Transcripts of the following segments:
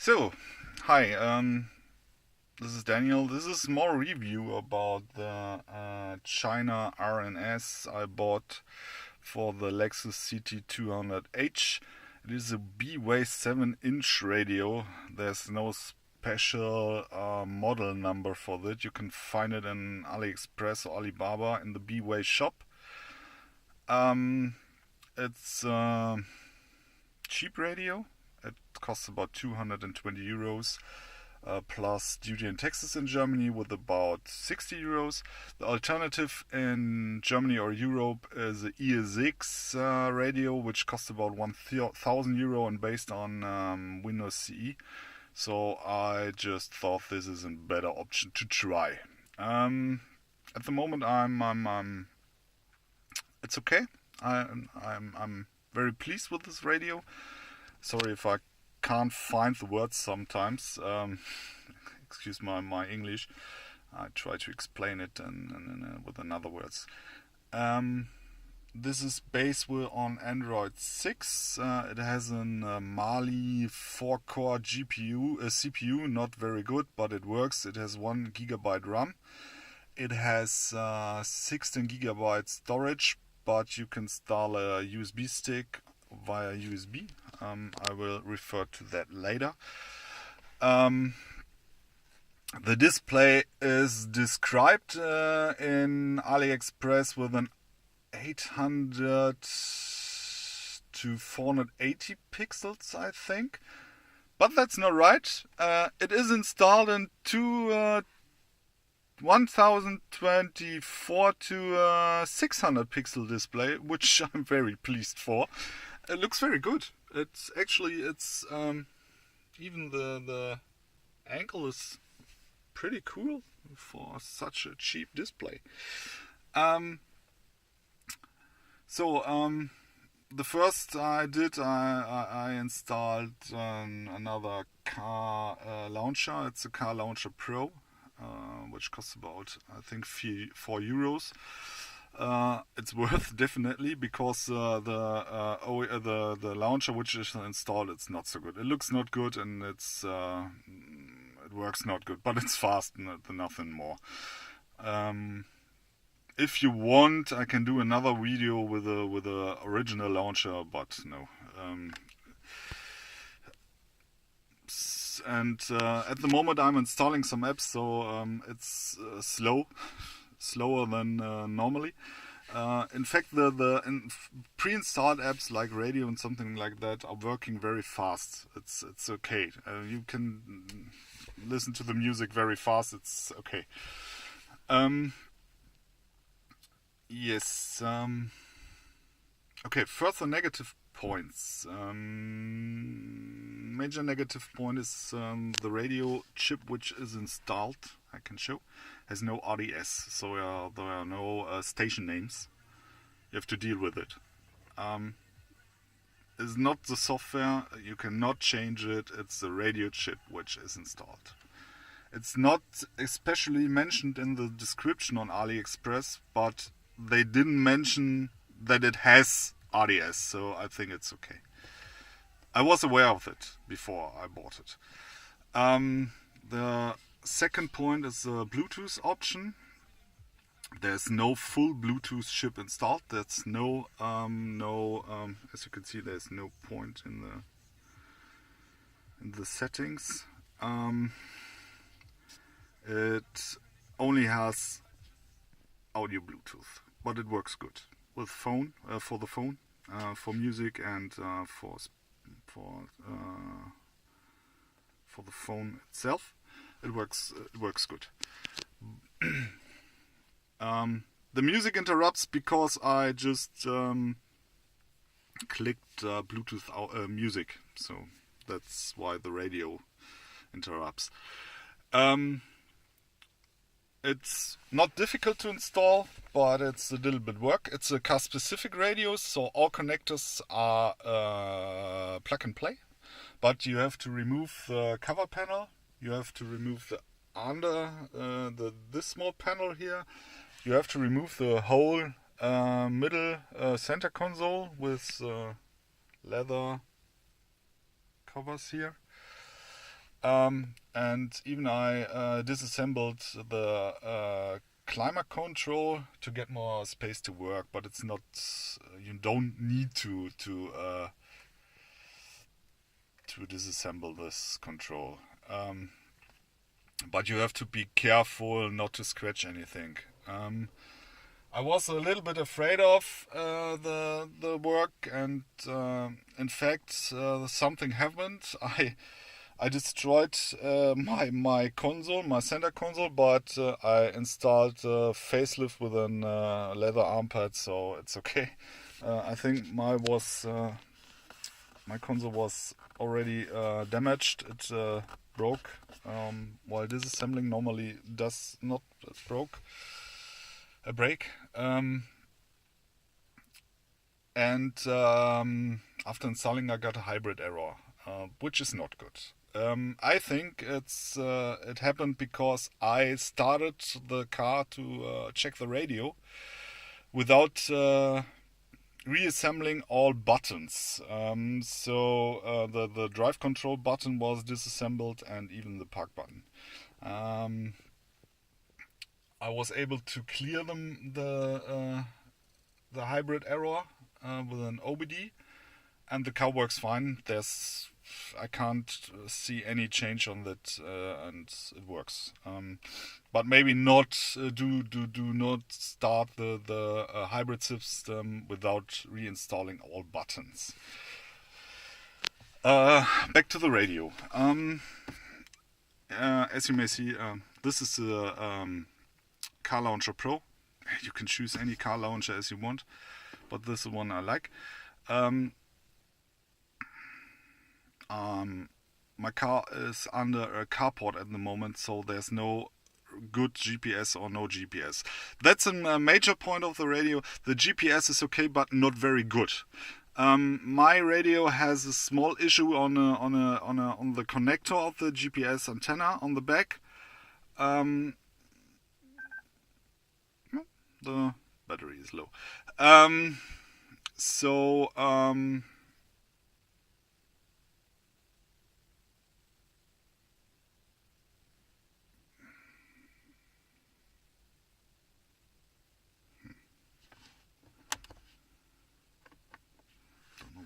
So, hi, this is Daniel. This is more review about the China RNS I bought for the Lexus CT200h. It is a Bway 7-inch radio. There's no special model number for that. You can find it in AliExpress or Alibaba in the Bway shop. It's a cheap radio. It costs about 220 euros plus duty and taxes in Germany with about 60 euros. The alternative in Germany or Europe is the ES6 radio, which costs about 1,000 euro and based on Windows CE. So I just thought this is a better option to try. At the moment, it's okay. I'm very pleased with this radio. Sorry if I can't find the words sometimes. Excuse my English. I try to explain it with another words. This is based on Android 6. It has a Mali 4-core CPU, not very good, but it works. It has 1 GB RAM. It has 16 GB storage, but you can install a USB stick via USB. I will refer to that later. The display is described in AliExpress with an 800 to 480 pixels, I think. But that's not right. It is installed in 1024 to 600 pixel display, which I'm very pleased for. It looks very good. It's even the angle is pretty cool for such a cheap display. The first I did, I installed another car launcher. It's a Car Launcher Pro, which costs about, I think, 4 euros. It's worth definitely because the launcher which is installed, it's not so good. It looks not good and it works not good, but it's fast, nothing more. If you want, I can do another video with a original launcher, but no. At the moment I'm installing some apps, so it's slower than normally. In fact, the pre-installed apps like radio and something like that are working very fast. It's okay. You can listen to the music very fast. It's okay. Yes. Okay. Further negative points. Major negative point is the radio chip which is installed. I can show has no RDS, so there are no station names. You have to deal with it. It's not the software. You cannot change it. It's the radio chip which is installed. It's not especially mentioned in the description on AliExpress, but they didn't mention that it has RDS, so I think it's okay. I was aware of it before I bought it. The second point is the Bluetooth option. There's no full Bluetooth chip installed. There's as you can see, there's no point in the settings. It only has audio Bluetooth, but it works good with phone for the phone, for music and for the phone itself. It works good. The music interrupts because I just clicked Bluetooth music, so that's why the radio interrupts. It's not difficult to install, but it's a little bit work. It's a car-specific radio, so all connectors are plug and play. But you have to remove the cover panel. You have to remove the this small panel here. You have to remove the whole middle center console with leather covers here. And even I disassembled the climate control to get more space to work, but it's not. You don't need to disassemble this control. But you have to be careful not to scratch anything. I was a little bit afraid of the work, and in fact, something happened. I destroyed my console, my center console, but I installed a facelift with a leather arm pad, so it's okay. I think my console was already damaged. It broke while disassembling. Normally does not break. And after installing, I got a hybrid error, which is not good. I think it happened because I started the car to check the radio without reassembling all buttons. So the drive control button was disassembled, and even the park button. I was able to clear the hybrid error with an OBD, and the car works fine. I can't see any change on that, and it works. But maybe not do not start the hybrid system without reinstalling all buttons. Back to the radio. As you may see, this is the Car Launcher Pro. You can choose any car launcher as you want, but this is the one I like. My car is under a carport at the moment, so there's no good GPS or no GPS. That's a major point of the radio. The GPS is okay, but not very good. My radio has a small issue on the connector of the GPS antenna on the back. The battery is low.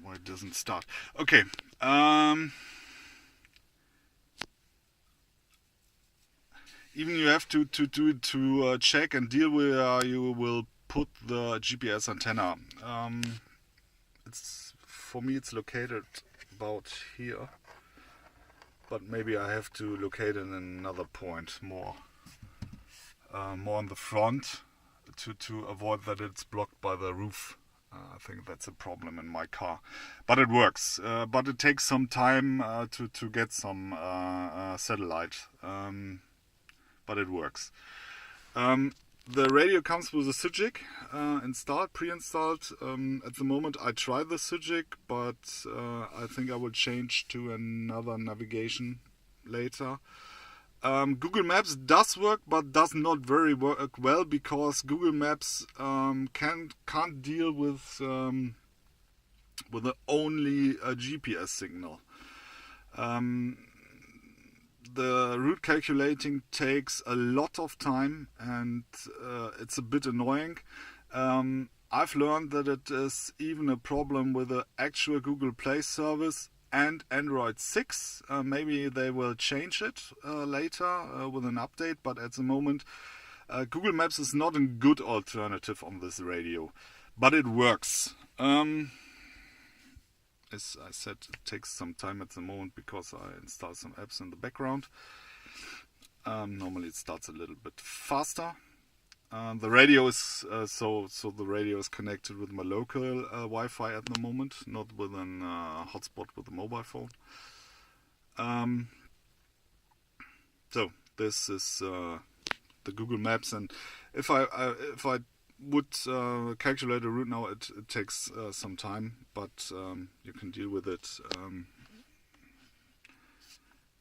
Why it doesn't start. Okay. Even you have to check and deal with you will put the GPS antenna. For me it's located about here, but maybe I have to locate it in another point more on the front to avoid that it's blocked by the roof. I think that's a problem in my car, but it works. But it takes some time to get some satellite. But it works. The radio comes with a Sujic pre-installed. At the moment I try the Sujic, but I think I will change to another navigation later. Google Maps does work, but does not very work well, because Google Maps can't deal with only a GPS signal. The route calculating takes a lot of time, and it's a bit annoying. I've learned that it is even a problem with the actual Google Play service and Android 6. Maybe they will change it later with an update, but at the moment Google Maps is not a good alternative on this radio, but it works. As I said, it takes some time at the moment because I install some apps in the background. Normally it starts a little bit faster. The radio is the radio is connected with my local Wi-Fi at the moment, not with a hotspot with a mobile phone. So this is the Google Maps, and if I would calculate a route now, it takes some time, but you can deal with it.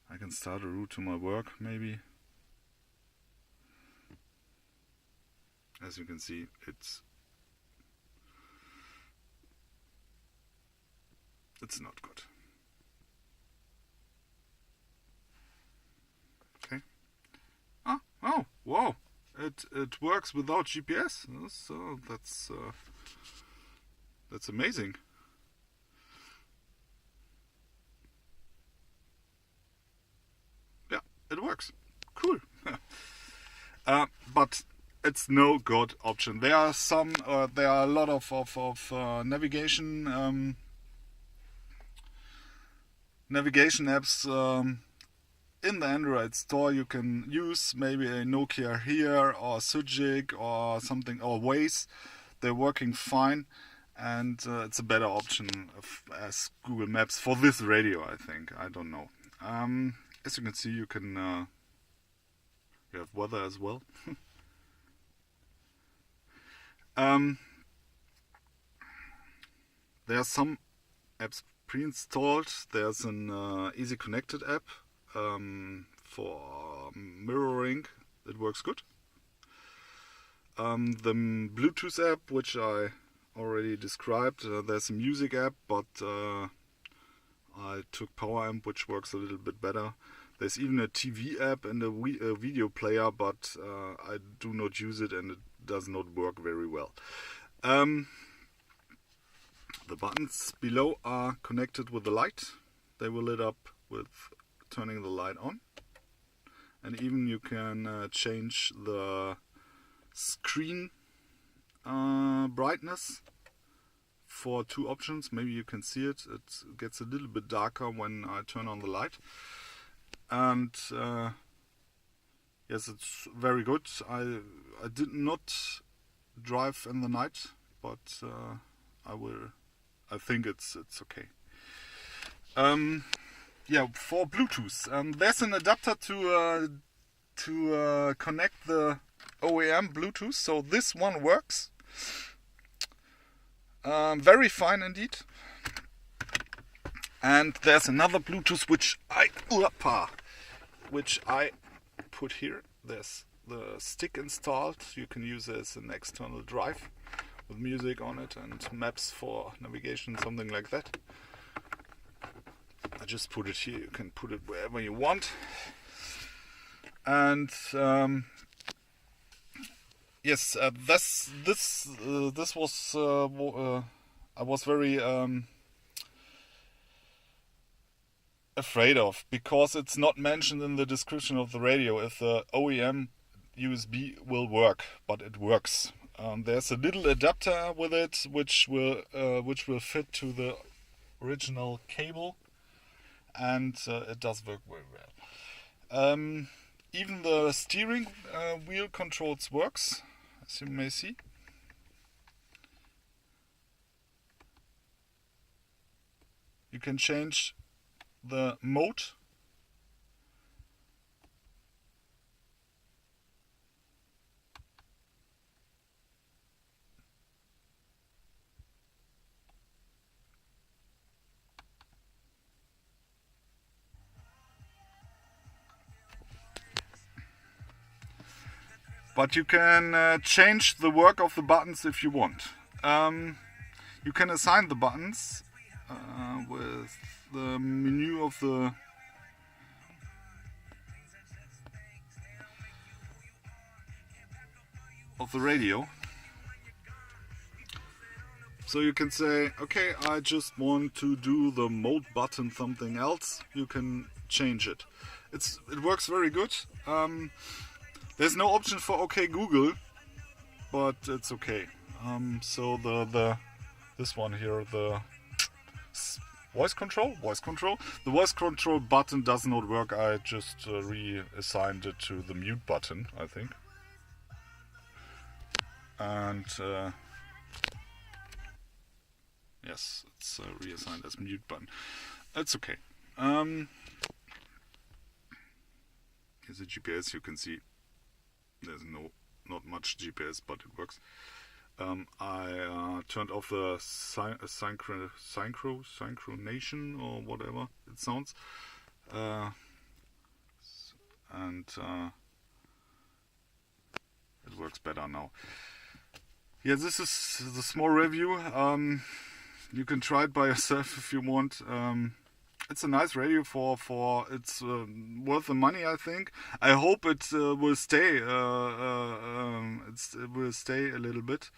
I can start a route to my work, maybe. As you can see, it's not good. Wow, it works without GPS. So that's amazing. Yeah, it works. Cool. But it's no good option. There are a lot of navigation apps in the Android store. You can use maybe a Nokia here or Sujic or something, or Waze. They're working fine, and it's a better option as Google Maps for this radio, I think. I don't know. As you can see, you can you have weather as well. There are some apps pre-installed. There's an Easy Connected app for mirroring. It works good. The Bluetooth app, which I already described, there's a music app, but I took Power Amp, which works a little bit better. There's even a TV app and a video player, but I do not use it and it does not work very well. The buttons below are connected with the light. They will lit up with turning the light on. And even you can change the screen brightness for two options. Maybe you can see it. It gets a little bit darker when I turn on the light. And yes, it's very good. I did not drive in the night, but I will. I think it's okay. Yeah, for Bluetooth, there's an adapter to connect the OEM Bluetooth. So this one works. Very fine indeed. And there's another Bluetooth which I put here. There's the stick installed. You can use it as an external drive with music on it and maps for navigation, something like that. I just put it here. You can put it wherever you want. And yes, this was I was very afraid of, because it's not mentioned in the description of the radio if the OEM USB will work, but it works. There's a little adapter with it which will fit to the original cable, and it does work very well. Even the steering wheel controls works, as you may see. You can change the mode. But you can change the work of the buttons if you want. You can assign the buttons with the menu of the radio. So you can say, okay, I just want to do the mode button something else. You can change it. It works very good. There's no option for OK Google, but it's okay. So this one here, the voice control. The voice control button does not work. I just reassigned it to the mute button, I think. And yes, it's reassigned as mute button. That's okay. Here's the GPS. You can see there's not much GPS, but it works. I turned off the synchronization or whatever it sounds, and it works better now. Yeah, this is the small review. You can try it by yourself if you want. it's a nice radio for it's worth the money. I think. I hope it will stay. It will stay a little bit.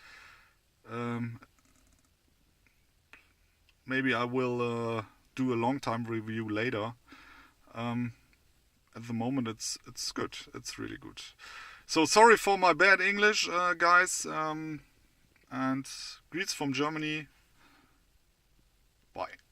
Maybe I will do a long time review later. At the moment, it's good. It's really good. So sorry for my bad English, guys. And greets from Germany. Bye.